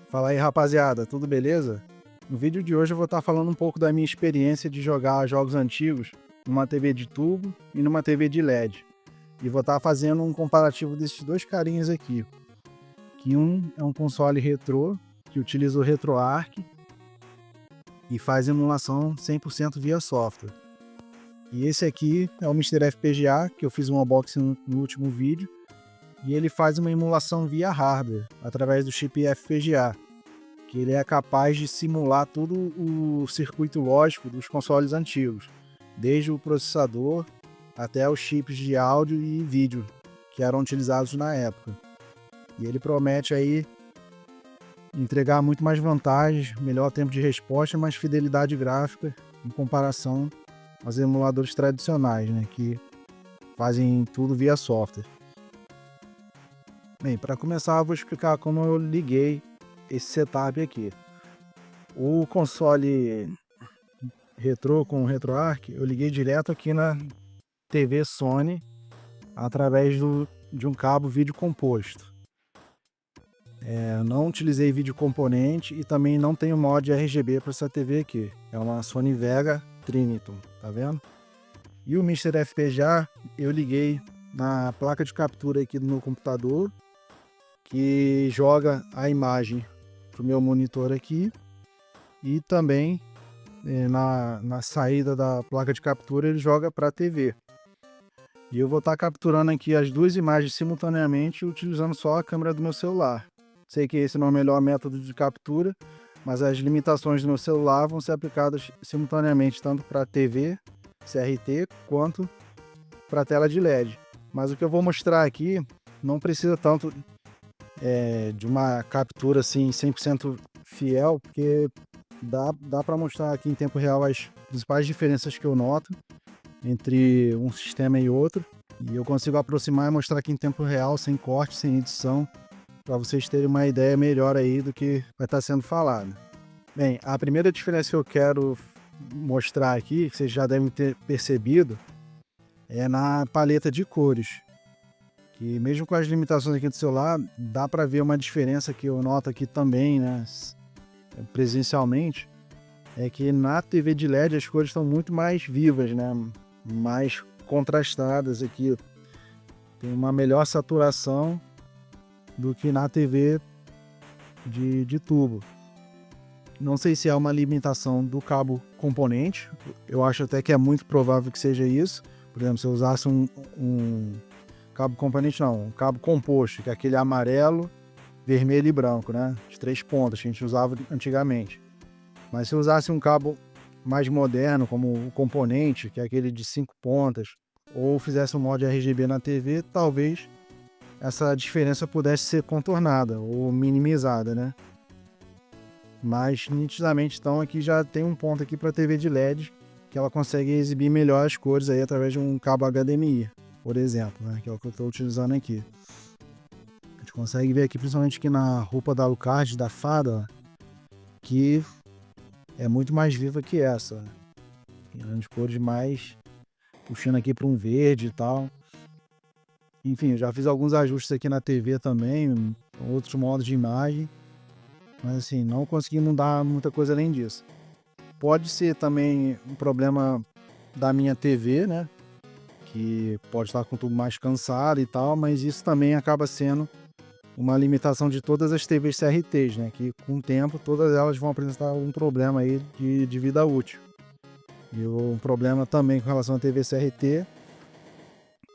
Fala aí, rapaziada, tudo beleza? No vídeo de hoje eu vou estar falando um pouco da minha experiência de jogar jogos antigos numa TV de tubo e numa TV de LED. E vou estar fazendo um comparativo desses dois carinhas aqui, que um é um console retrô, que utiliza o RetroArch e faz emulação 100% via software. E esse aqui é o Mr. FPGA, que eu fiz um unboxing no último vídeo, e ele faz uma emulação via hardware, através do chip FPGA, que ele é capaz de simular todo o circuito lógico dos consoles antigos, desde o processador até os chips de áudio e vídeo que eram utilizados na época. E ele promete aí entregar muito mais vantagens, melhor tempo de resposta e mais fidelidade gráfica em comparação aos emuladores tradicionais, né, que fazem tudo via software. Bem, para começar eu vou explicar como eu liguei esse setup aqui. O console retrô com o RetroArch, eu liguei direto aqui na TV Sony através de um cabo vídeo composto. Eu não utilizei vídeo componente e também não tenho mod RGB para essa TV aqui. É uma Sony Vega Triniton, tá vendo? E o Mr. FPGA eu liguei na placa de captura aqui do meu computador, que joga a imagem para o meu monitor aqui, e também na saída da placa de captura ele joga para a TV. E eu vou estar capturando aqui as duas imagens simultaneamente utilizando só a câmera do meu celular. Sei que esse não é o melhor método de captura, mas as limitações do meu celular vão ser aplicadas simultaneamente tanto para a TV CRT quanto para a tela de LED. Mas o que eu vou mostrar aqui não precisa tanto de uma captura assim 100% fiel, porque dá para mostrar aqui em tempo real as principais diferenças que eu noto entre um sistema e outro, e eu consigo aproximar e mostrar aqui em tempo real, sem corte, sem edição, para vocês terem uma ideia melhor aí do que vai estar sendo falado. Bem, a primeira diferença que eu quero mostrar aqui, que vocês já devem ter percebido, é na paleta de cores, que mesmo com as limitações aqui do celular, dá para ver uma diferença que eu noto aqui também, né, presencialmente, é que na TV de LED as cores estão muito mais vivas, né, mais contrastadas aqui, tem uma melhor saturação do que na TV de tubo. Não sei se é uma limitação do cabo componente, eu acho até que é muito provável que seja isso. Por exemplo, se eu usasse um cabo componente, não, um cabo composto, que é aquele amarelo, vermelho e branco, né, de 3 pontas que a gente usava antigamente. Mas se eu usasse um cabo mais moderno, como o componente, que é aquele de 5 pontas, ou fizesse um mod RGB na TV, talvez essa diferença pudesse ser contornada ou minimizada, né? Mas nitidamente, então, aqui já tem um ponto aqui para TV de LED, que ela consegue exibir melhor as cores aí através de um cabo HDMI, por exemplo, né? Que é o que eu estou utilizando aqui. A gente consegue ver aqui, principalmente aqui na roupa da Alucard, da fada, que é muito mais viva que essa, né? Tem as cores mais puxando aqui para um verde e tal. Enfim, eu já fiz alguns ajustes aqui na TV também, outros modos de imagem, mas assim, não consegui mudar muita coisa além disso. Pode ser também um problema da minha TV, né, que pode estar com o tubo mais cansado e tal, mas isso também acaba sendo uma limitação de todas as TVs CRTs, né, que com o tempo todas elas vão apresentar algum problema aí de vida útil. E o problema também com relação à TV CRT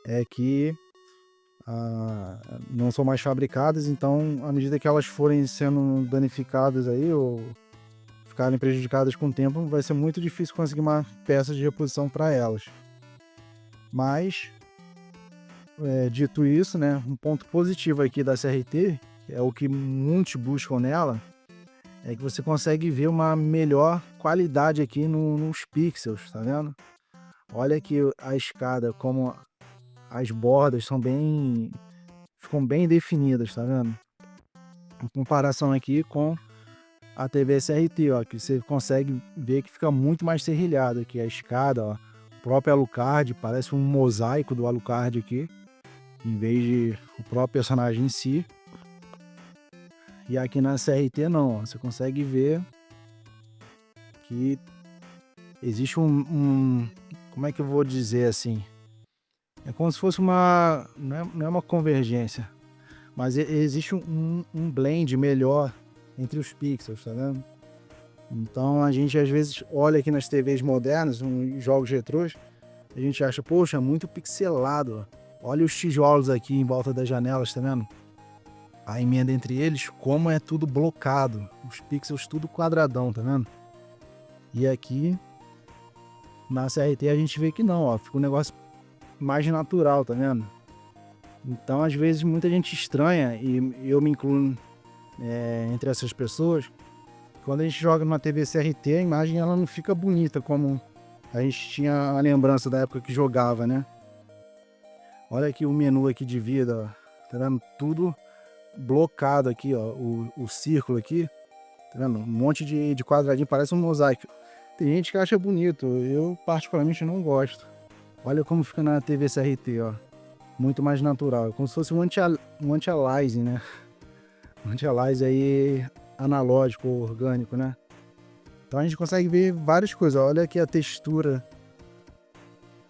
é que não são mais fabricadas, então à medida que elas forem sendo danificadas aí ou ficarem prejudicadas com o tempo, vai ser muito difícil conseguir uma peça de reposição para elas. Mas, dito isso, né, um ponto positivo aqui da CRT, que é o que muitos buscam nela, é que você consegue ver uma melhor qualidade aqui nos pixels, tá vendo? Olha aqui a escada, como as bordas ficam bem definidas, tá vendo? Em comparação aqui com a TV CRT, ó, que você consegue ver que fica muito mais serrilhado aqui a escada, ó. O próprio Alucard parece um mosaico do Alucard aqui, em vez de o próprio personagem em si. E aqui na CRT não, ó, você consegue ver que existe como é que eu vou dizer assim? É como se fosse não é uma convergência, mas existe um blend melhor entre os pixels, tá vendo? Então a gente às vezes olha aqui nas TVs modernas, nos jogos retrôs, a gente acha, poxa, muito pixelado. Olha os tijolos aqui em volta das janelas, tá vendo? A emenda entre eles, como é tudo blocado. Os pixels tudo quadradão, tá vendo? E aqui na CRT a gente vê que não, ó, fica um negócio mais natural, tá vendo? Então às vezes muita gente estranha, e eu me incluo entre essas pessoas. Quando a gente joga numa TV CRT, a imagem ela não fica bonita como a gente tinha a lembrança da época que jogava, né? Olha aqui o menu aqui de vida, ó. Tá vendo? Tudo blocado aqui, ó. O círculo aqui, tá vendo? Um monte de quadradinho, parece um mosaico. Tem gente que acha bonito, eu particularmente não gosto. Olha como fica na TV CRT, ó. Muito mais natural, é como se fosse um anti-aliasing, né? Um anti-aliasing aí analógico, orgânico, né? Então a gente consegue ver várias coisas. Olha aqui a textura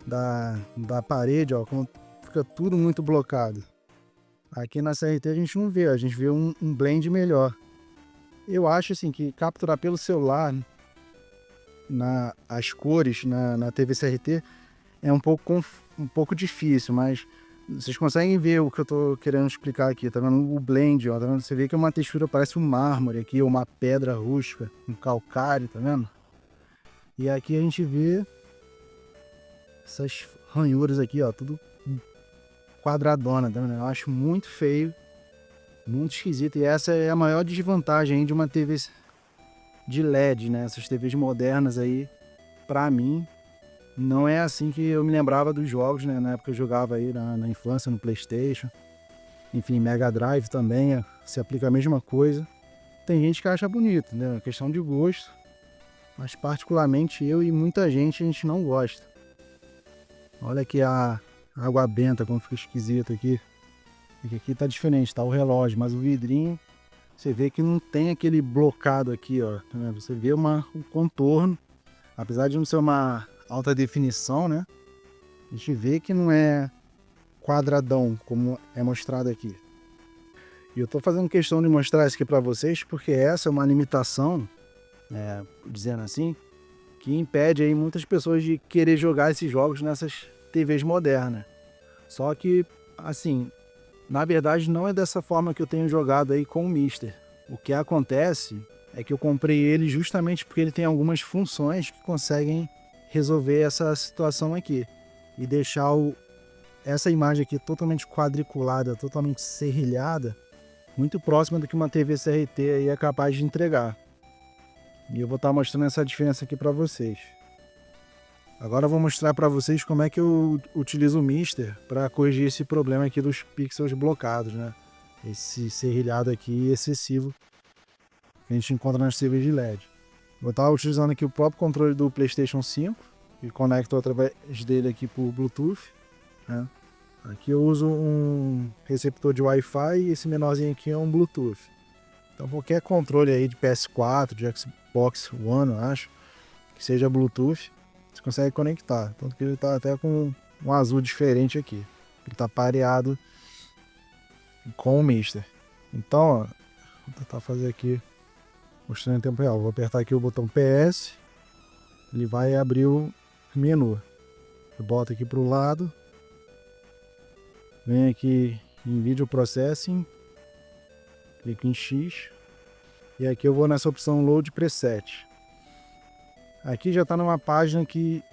da parede, ó, como fica tudo muito blocado. Aqui na CRT a gente não vê, a gente vê um blend melhor. Eu acho assim que capturar pelo celular as cores na TV CRT é um pouco difícil, mas vocês conseguem ver o que eu tô querendo explicar aqui, tá vendo? O blend, ó, tá vendo? Você vê que é uma textura, parece um mármore aqui, ou uma pedra rústica, um calcário, tá vendo? E aqui a gente vê essas ranhuras aqui, ó, tudo quadradona, tá vendo? Eu acho muito feio, muito esquisito, e essa é a maior desvantagem aí de uma TV de LED, né? Essas TVs modernas aí, pra mim, não é assim que eu me lembrava dos jogos, né? Na época eu jogava aí na infância, no PlayStation. Enfim, Mega Drive também se aplica a mesma coisa. Tem gente que acha bonito, né? É questão de gosto. Mas particularmente eu e muita gente, a gente não gosta. Olha aqui a água benta, como fica esquisito aqui. Porque aqui tá diferente, tá o relógio, mas o vidrinho, você vê que não tem aquele blocado aqui, ó. Você vê um contorno. Apesar de não ser uma alta definição, né? A gente vê que não é quadradão, como é mostrado aqui. E eu tô fazendo questão de mostrar isso aqui para vocês, porque essa é uma limitação, dizendo assim, que impede aí muitas pessoas de querer jogar esses jogos nessas TVs modernas. Só que, assim, na verdade não é dessa forma que eu tenho jogado aí com o Mister. O que acontece é que eu comprei ele justamente porque ele tem algumas funções que conseguem resolver essa situação aqui e deixar essa imagem aqui totalmente quadriculada, totalmente serrilhada, muito próxima do que uma TV CRT aí é capaz de entregar. E eu vou estar mostrando essa diferença aqui para vocês. Agora eu vou mostrar para vocês como é que eu utilizo o Mister para corrigir esse problema aqui dos pixels blocados, né? Esse serrilhado aqui excessivo que a gente encontra nas TVs de LED. Vou estar utilizando aqui o próprio controle do PlayStation 5 e conecto através dele aqui por Bluetooth, né? Aqui eu uso um receptor de Wi-Fi e esse menorzinho aqui é um Bluetooth. Então qualquer controle aí de PS4, de Xbox One, eu acho, que seja Bluetooth, você consegue conectar. Tanto que ele está até com um azul diferente aqui. Ele está pareado com o Mister. Então, ó, vou tentar fazer aqui, mostrando em tempo real. Vou apertar aqui o botão PS, ele vai abrir o menu. Eu boto aqui para o lado, venho aqui em Video Processing, clico em X, e aqui eu vou nessa opção Load Preset. Aqui já está numa página que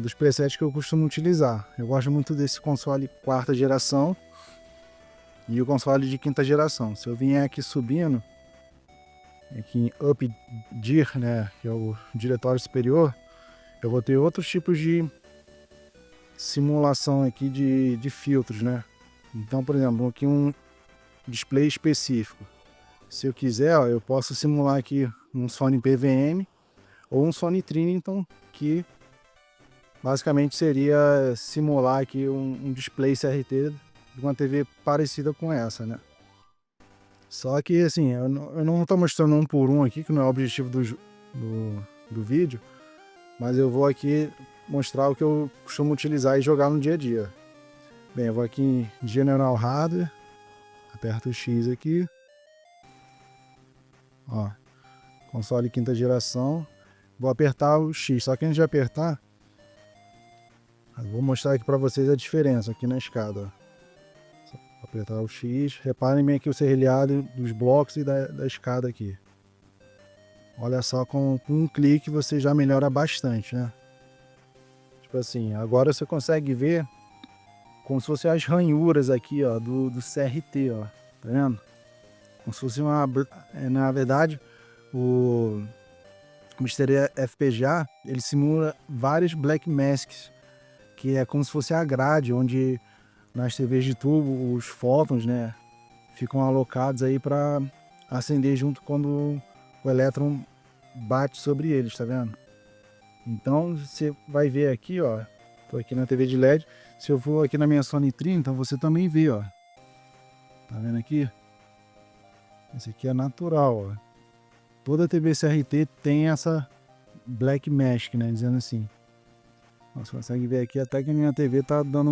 dos presets que eu costumo utilizar. Eu gosto muito desse console quarta geração e o console de quinta geração. Se eu vier aqui subindo, aqui em Up Dir, né, que é o diretório superior, eu vou ter outros tipos de simulação aqui de filtros, né? Então, por exemplo, aqui um display específico. Se eu quiser, ó, eu posso simular aqui um Sony PVM ou um Sony Trinitron, que basicamente seria simular aqui um display CRT de uma TV parecida com essa, né? Só que assim, eu não tô mostrando um por um aqui, que não é o objetivo do vídeo, mas eu vou aqui mostrar o que eu costumo utilizar e jogar no dia a dia. Bem, eu vou aqui em General Hardware, aperto o X aqui, ó, console quinta geração, vou apertar o X, só que antes de apertar, eu vou mostrar aqui para vocês a diferença aqui na escada, ó. Vou apertar o X, reparem bem aqui o serrilhado dos blocos e da escada aqui. Olha só, com um clique você já melhora bastante, né? Tipo assim, agora você consegue ver como se fossem as ranhuras aqui, ó, do CRT, ó, tá vendo? Como se fosse uma... na verdade, o Mr. FPGA, ele simula vários Black Masks, que é como se fosse a grade, onde nas TVs de tubo os fótons, né, ficam alocados aí para acender junto quando o elétron bate sobre eles, tá vendo? Então você vai ver aqui, ó, tô aqui na TV de LED, se eu for aqui na minha Sony 30, você também vê, ó, tá vendo aqui? Esse aqui é natural, ó. Toda TV CRT tem essa Black Mask, né, dizendo assim. Você consegue ver aqui até que a minha TV tá dando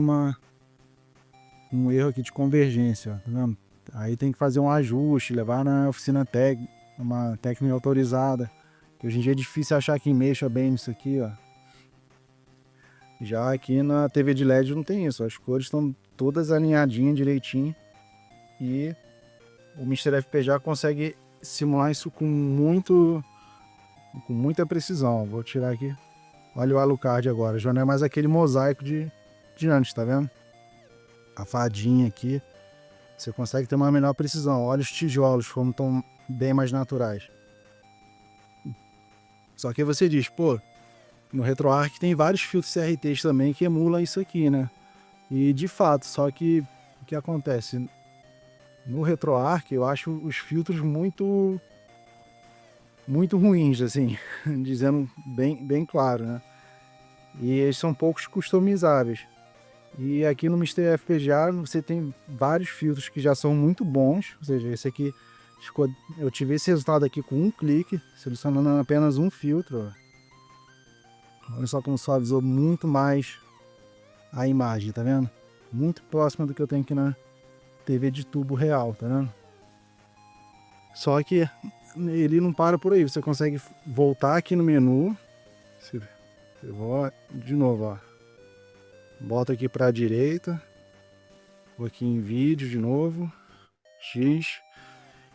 um erro aqui de convergência, ó, tá vendo? Aí tem que fazer um ajuste, levar na oficina técnica, uma técnica autorizada. Que hoje em dia é difícil achar quem mexa bem nisso aqui, ó. Já aqui na TV de LED não tem isso, as cores estão todas alinhadinhas direitinho e o Mr. FPGA consegue simular isso com muita precisão. Vou tirar aqui. Olha o Alucard agora, já não é mais aquele mosaico de antes, tá vendo? A fadinha aqui, você consegue ter uma melhor precisão. Olha os tijolos como estão bem mais naturais. Só que você diz, pô, no RetroArch tem vários filtros CRTs também que emulam isso aqui, né? E de fato, só que o que acontece? No RetroArch eu acho os filtros muito ruins, assim, dizendo bem claro, né? E eles são poucos customizáveis. E aqui no Mr. FPGA você tem vários filtros que já são muito bons, ou seja, esse aqui ficou, eu tive esse resultado aqui com um clique, selecionando apenas um filtro, ó. Olha só como suavizou muito mais a imagem, tá vendo? Muito próxima do que eu tenho aqui na TV de tubo real, tá vendo? Só que ele não para por aí, você consegue voltar aqui no menu. Eu vou de novo, ó. Bota aqui para a direita, vou aqui em vídeo de novo, X,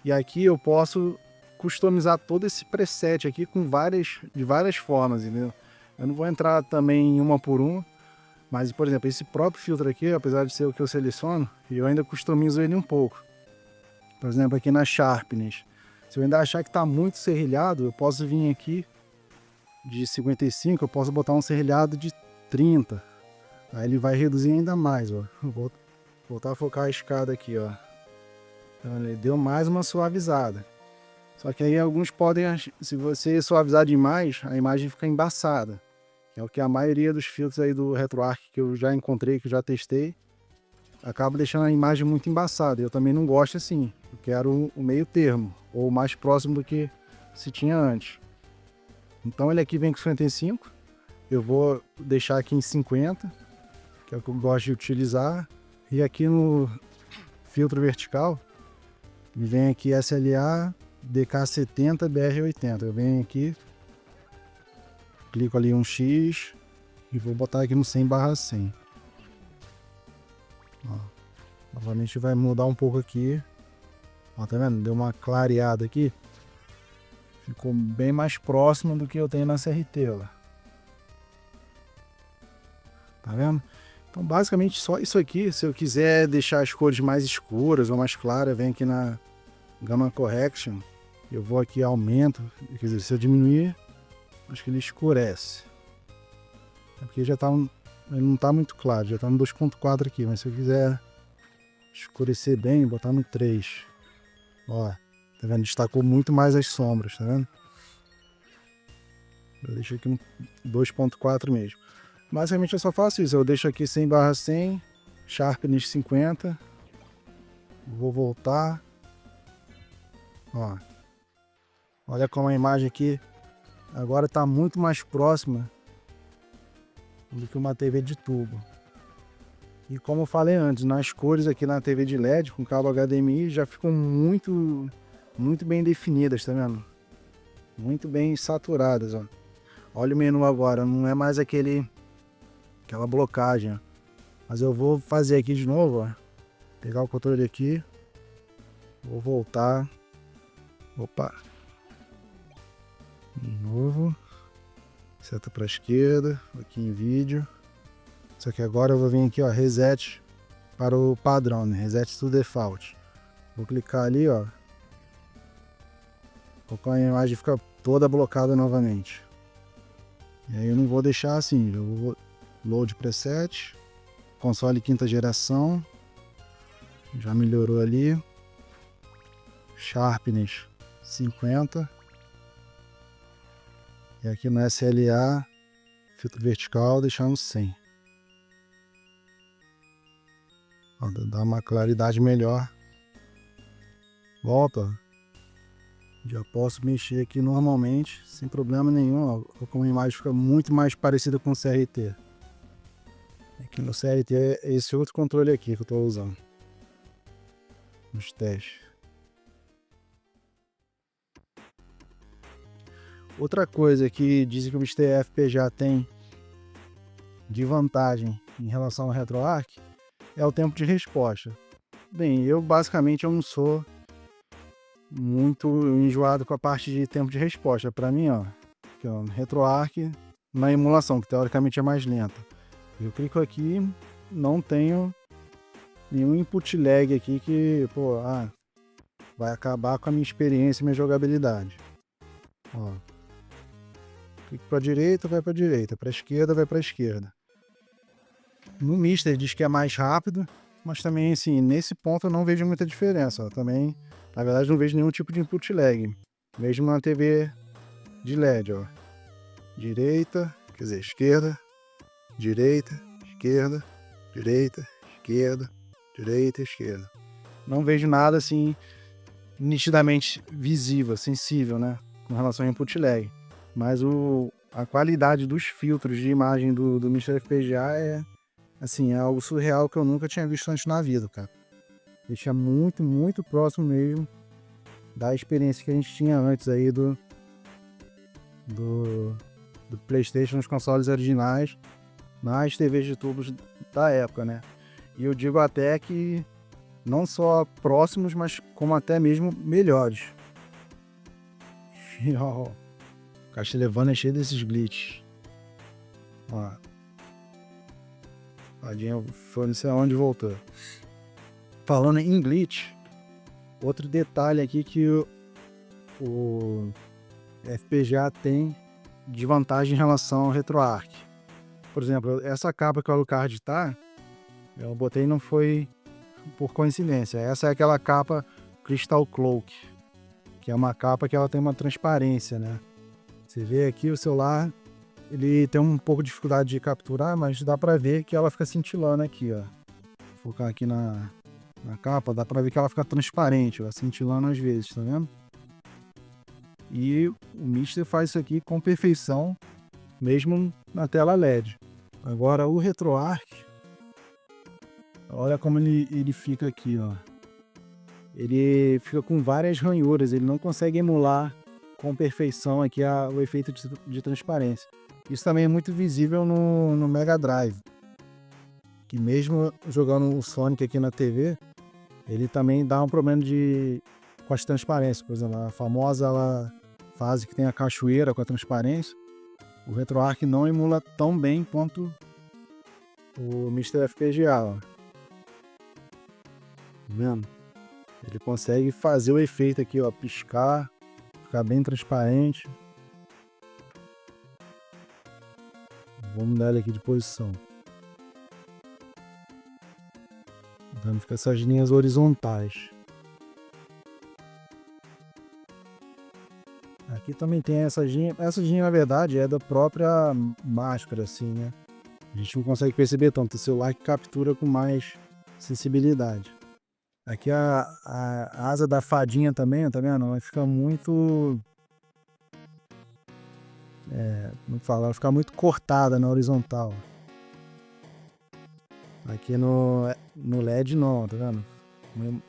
e aqui eu posso customizar todo esse preset aqui com de várias formas, entendeu? Eu não vou entrar também em uma por uma, mas por exemplo, esse próprio filtro aqui, apesar de ser o que eu seleciono, eu ainda customizo ele um pouco. Por exemplo, aqui na Sharpness, se eu ainda achar que está muito serrilhado, eu posso vir aqui de 55, eu posso botar um serrilhado de 30. Aí ele vai reduzir ainda mais, ó. Vou voltar a focar a escada aqui, ó. Então ele deu mais uma suavizada. Só que aí alguns podem, se você suavizar demais, a imagem fica embaçada. É o que a maioria dos filtros aí do RetroArch que eu já encontrei, que eu já testei, acaba deixando a imagem muito embaçada. Eu também não gosto assim. Eu quero o meio termo, ou mais próximo do que se tinha antes. Então ele aqui vem com 55. Eu vou deixar aqui em 50. Que é o que eu gosto de utilizar. E aqui no filtro vertical, ele vem aqui SLA DK70 BR80. Eu venho aqui, clico ali um X e vou botar aqui no 100/100. Ó, novamente vai mudar um pouco aqui. Ó, tá vendo? Deu uma clareada aqui. Ficou bem mais próximo do que eu tenho na CRT, ó. Tá vendo? Então basicamente só isso aqui. Se eu quiser deixar as cores mais escuras ou mais claras, vem aqui na Gamma Correction. Eu vou aqui, aumento. Quer dizer, se eu diminuir, acho que ele escurece. É porque já tá ele não tá muito claro, já tá no 2.4 aqui. Mas se eu quiser escurecer bem, botar no 3. Ó, tá vendo? Destacou muito mais as sombras, tá vendo? Eu deixo aqui no 2.4 mesmo. Basicamente eu só faço isso, eu deixo aqui 100/100, Sharpness 50, vou voltar, Ó, olha como a imagem aqui agora está muito mais próxima do que uma TV de tubo. E como eu falei antes, nas cores aqui na TV de LED com cabo HDMI já ficam muito bem definidas, tá vendo? Muito bem saturadas, ó. Olha o menu agora, não é mais aquela blocagem, ó. Mas eu vou fazer aqui de novo, ó. Pegar o controle aqui. Vou voltar. Opa. De novo. Seta para a esquerda, aqui em vídeo. Só que agora eu vou vir aqui, ó, reset para o padrão, né? Reset to default. Vou clicar ali, ó. A imagem fica toda blocada novamente. E aí eu não vou deixar assim, eu vou load preset, console quinta geração, já melhorou ali, sharpness 50, e aqui no SLA, filtro vertical, deixamos 100. Ó, dá uma claridade melhor. Volta, ó. Já posso mexer aqui normalmente, sem problema nenhum, ó, como a imagem fica muito mais parecida com o CRT. Aqui no CRT é esse outro controle aqui que eu estou usando nos testes. Outra coisa que dizem que o Mister FPGA tem de vantagem em relação ao RetroArch é o tempo de resposta. Bem, eu basicamente não sou muito enjoado com a parte de tempo de resposta. Para mim, ó, aqui, ó, RetroArch na emulação, que teoricamente é mais lenta. Eu clico aqui, não tenho nenhum input lag aqui que, pô, vai acabar com a minha experiência e minha jogabilidade. Ó, clico para direita, vai para direita, para esquerda, vai para esquerda. No Mister diz que é mais rápido, mas também assim, nesse ponto eu não vejo muita diferença, ó. Também, na verdade, não vejo nenhum tipo de input lag, mesmo na TV de LED, ó. Direita, quer dizer, esquerda, direita, esquerda, direita, esquerda, direita, esquerda. Não vejo nada assim nitidamente visível, sensível, né, com relação ao input lag. Mas a qualidade dos filtros de imagem do Mister FPGA é algo surreal que eu nunca tinha visto antes na vida, cara. Deixa muito próximo mesmo da experiência que a gente tinha antes aí do PlayStation nos consoles originais, nas TVs de tubos da época, né? E eu digo até que não só próximos, mas como até mesmo melhores. E, ó, o Castlevania é cheio desses glitches. Ó. Foi não sei aonde voltou. Falando em glitch, outro detalhe aqui que o FPGA tem de vantagem em relação ao RetroArch. Por exemplo, essa capa que o Alucard tá, eu botei não foi por coincidência. Essa é aquela capa Crystal Cloak, que é uma capa que ela tem uma transparência, né? Você vê aqui o celular, ele tem um pouco de dificuldade de capturar, mas dá pra ver que ela fica cintilando aqui, ó. Vou focar aqui na capa, dá pra ver que ela fica transparente, ó, cintilando às vezes, tá vendo? E o Mister faz isso aqui com perfeição, mesmo na tela LED. Agora o RetroArch, olha como ele fica aqui, ó. Ele fica com várias ranhuras, ele não consegue emular com perfeição aqui o efeito de transparência. Isso também é muito visível no Mega Drive, que mesmo jogando o Sonic aqui na TV, ele também dá um problema com as transparências. Por exemplo, a famosa fase que tem a cachoeira com a transparência, o RetroArch não emula tão bem quanto o Mister FPGA, ó. Tá vendo? Ele consegue fazer o efeito aqui, ó, piscar, ficar bem transparente. Vou mudar ele aqui de posição. Então fica essas linhas horizontais. Aqui também tem essa linha. Essa linha, na verdade, é da própria máscara, assim, né? A gente não consegue perceber tanto. O celular que captura com mais sensibilidade. Aqui a asa da fadinha também, tá vendo? Ela fica muito... como falar? Ela fica muito cortada na horizontal. Aqui no LED não, tá vendo?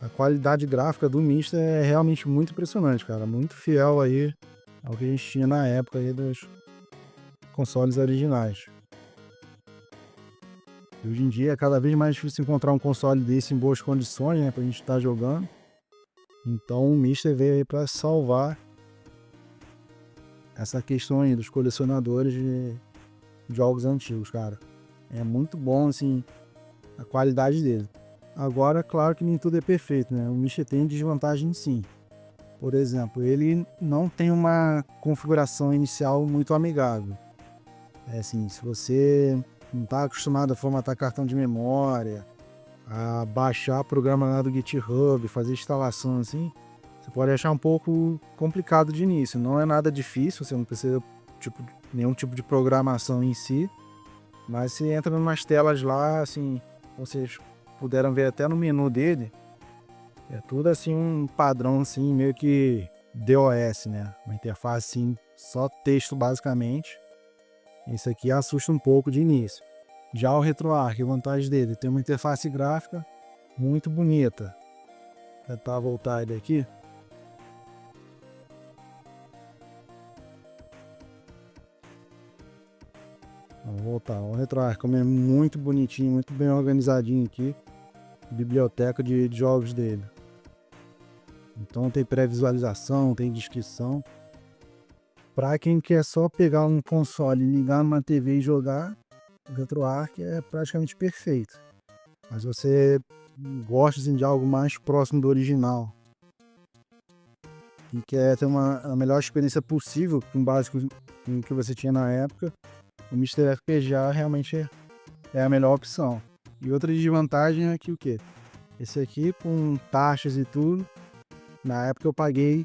A qualidade gráfica do Mister é realmente muito impressionante, cara. Muito fiel aí ao que a gente tinha na época aí dos consoles originais. E hoje em dia é cada vez mais difícil encontrar um console desse em boas condições, né, pra gente estar jogando. Então o Mister veio aí pra salvar essa questão aí dos colecionadores de jogos antigos, cara. É muito bom, assim, a qualidade dele. Agora, claro que nem tudo é perfeito, né? O Mister tem desvantagem sim. Por exemplo, ele não tem uma configuração inicial muito amigável. É assim, se você não está acostumado a formatar cartão de memória, a baixar programa lá do GitHub, fazer instalação assim, você pode achar um pouco complicado de início. Não é nada difícil, você não precisa nenhum tipo de programação em si, mas você entra em umas telas lá, assim, vocês puderam ver até no menu dele, é tudo assim um padrão assim, meio que DOS, né? Uma interface assim, só texto basicamente. Isso aqui assusta um pouco de início. Já o RetroArch, a vantagem dele, tem uma interface gráfica muito bonita. Vou tentar voltar ele aqui. Vamos voltar. O RetroArch, como é muito bonitinho, muito bem organizadinho aqui. Biblioteca de jogos dele. Então tem pré-visualização, tem descrição. Para quem quer só pegar um console, ligar numa TV e jogar, o RetroArch é praticamente perfeito. Mas você gosta assim, de algo mais próximo do original e quer ter a melhor experiência possível com base com o que você tinha na época, o Mister FPGA realmente é a melhor opção. E outra desvantagem é que o quê? Esse aqui com taxas e tudo, na época eu paguei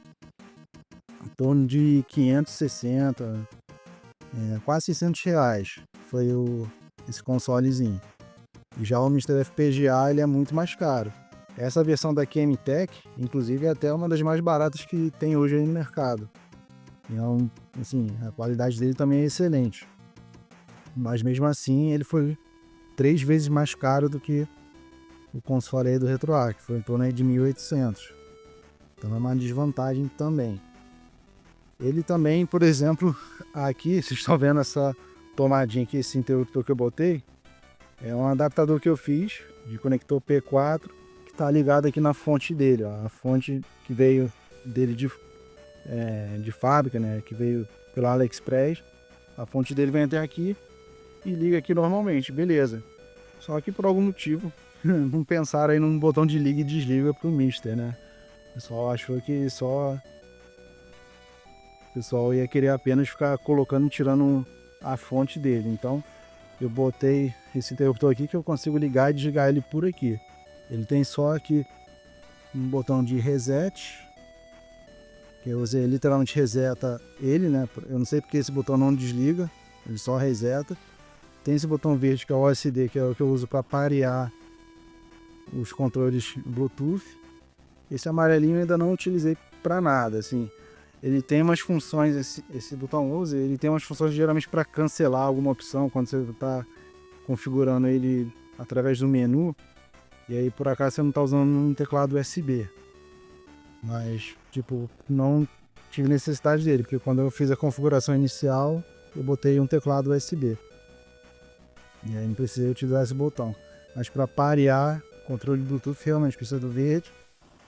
em torno de 560, quase 600 reais. Foi esse consolezinho. E já o Mister FPGA ele é muito mais caro. Essa versão da QMTech, inclusive, é até uma das mais baratas que tem hoje aí no mercado. Então, assim, a qualidade dele também é excelente. Mas mesmo assim, ele foi 3 vezes mais caro do que o console aí do RetroArch, foi em torno aí de 1.800. Então é uma desvantagem também. Ele também, por exemplo, aqui, vocês estão vendo essa tomadinha aqui, esse interruptor que eu botei, é um adaptador que eu fiz de conector P4, que está ligado aqui na fonte dele, ó, a fonte que veio dele de fábrica, né, que veio pela AliExpress. A fonte dele vem até aqui e liga aqui normalmente, beleza. Só que por algum motivo não pensaram aí num botão de liga e desliga pro Mister, né? O pessoal achou que o pessoal ia querer apenas ficar colocando e tirando a fonte dele. Então eu botei esse interruptor aqui que eu consigo ligar e desligar ele por aqui. Ele tem só aqui um botão de reset, que eu usei literalmente reseta ele, né? Eu não sei porque esse botão não desliga, ele só reseta. Tem esse botão verde que é o OSD, que é o que eu uso para parear os controles Bluetooth. Esse amarelinho eu ainda não utilizei para nada, assim. Ele tem umas funções, esse botão usa, ele tem umas funções geralmente para cancelar alguma opção quando você está configurando ele através do menu. E aí por acaso você não está usando um teclado USB. Mas, tipo, não tive necessidade dele, porque quando eu fiz a configuração inicial, eu botei um teclado USB. E aí não precisei utilizar esse botão. Mas para parear, controle Bluetooth realmente precisa do verde.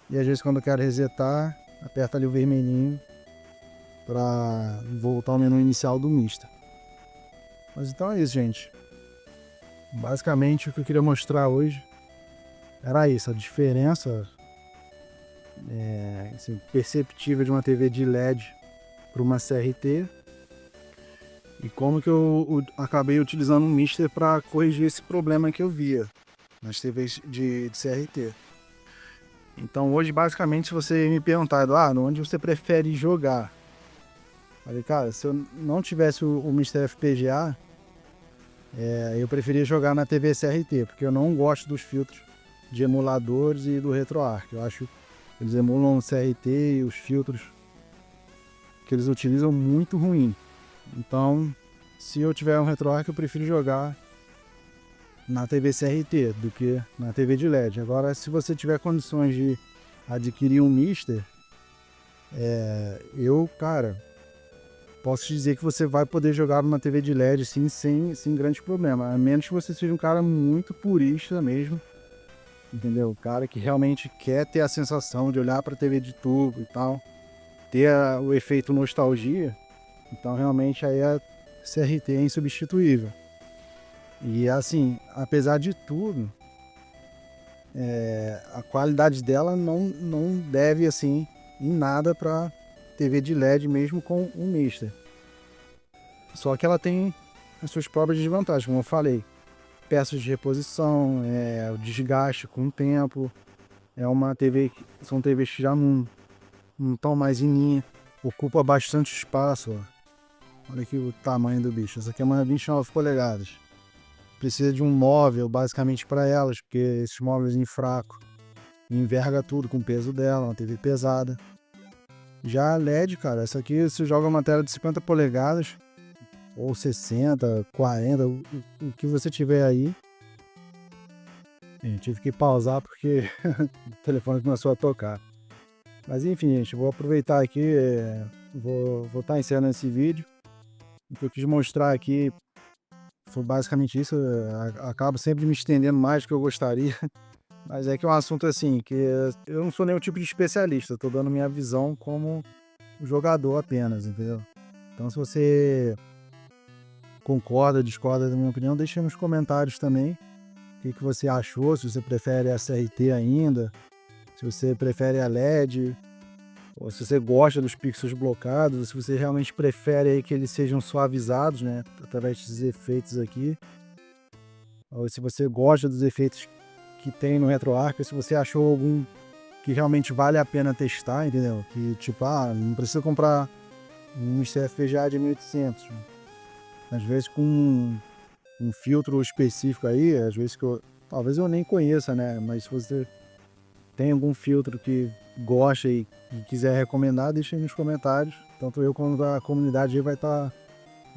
E às vezes quando eu quero resetar, aperta ali o vermelhinho para voltar ao menu inicial do Mister. Mas então é isso, gente. Basicamente o que eu queria mostrar hoje era isso, a diferença assim, perceptível de uma TV de LED para uma CRT e como que eu acabei utilizando um Mister para corrigir esse problema que eu via nas TVs de CRT. Então hoje basicamente se você me perguntar, Eduardo, onde você prefere jogar? Falei, cara, se eu não tivesse o Mister FPGA, eu preferia jogar na TV CRT, porque eu não gosto dos filtros de emuladores e do RetroArch. Eu acho que eles emulam o CRT e os filtros que eles utilizam muito ruim. Então, se eu tiver um RetroArch, eu prefiro jogar na TV CRT do que na TV de LED. Agora, se você tiver condições de adquirir um Mister, cara, posso te dizer que você vai poder jogar numa TV de LED sim, sem grande problema. A menos que você seja um cara muito purista mesmo, entendeu? O cara que realmente quer ter a sensação de olhar para a TV de tubo e tal, ter o efeito nostalgia. Então, realmente, aí a CRT é insubstituível. E assim, apesar de tudo, a qualidade dela não deve assim em nada para TV de LED mesmo com um Mister. Só que ela tem as suas próprias desvantagens, como eu falei. Peças de reposição, o desgaste com o tempo. É uma TV, são TVs que já não estão mais em linha, ocupa bastante espaço. Ó. Olha aqui o tamanho do bicho. Essa aqui é uma 29 polegadas. Precisa de um móvel basicamente para elas, porque esses móveis em fraco enverga tudo com o peso dela, uma TV pesada. Já a LED, cara, essa aqui você joga uma tela de 50 polegadas ou 60, 40, o que você tiver aí. Eu tive que pausar porque o telefone começou a tocar. Mas enfim, gente, vou aproveitar aqui, vou estar encerrando esse vídeo. O que eu quis mostrar aqui foi basicamente isso. Acabo sempre me estendendo mais do que eu gostaria. Mas é que é um assunto assim, que eu não sou nenhum tipo de especialista. Estou dando minha visão como jogador apenas, entendeu? Então se você concorda, discorda da minha opinião, deixa aí nos comentários também. O que você achou, se você prefere a CRT ainda, se você prefere a LED, ou se você gosta dos pixels blocados, ou se você realmente prefere aí que eles sejam suavizados, né, através desses efeitos aqui, ou se você gosta dos efeitos que tem no RetroArch, se você achou algum que realmente vale a pena testar, entendeu? Que tipo, não precisa comprar um Mister FPGA de 1800, às vezes com um filtro específico aí, às vezes talvez eu nem conheça, né? Mas se você tem algum filtro que gosta e quiser recomendar, deixa aí nos comentários. Tanto eu quanto a comunidade aí vai estar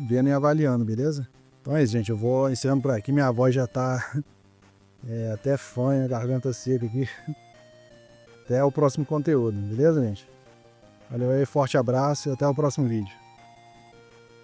vendo e avaliando, beleza? Então é isso, gente. Eu vou encerrando por aqui. Minha voz já tá até fanha, garganta seca aqui. Até o próximo conteúdo, beleza, gente? Valeu aí, forte abraço e até o próximo vídeo.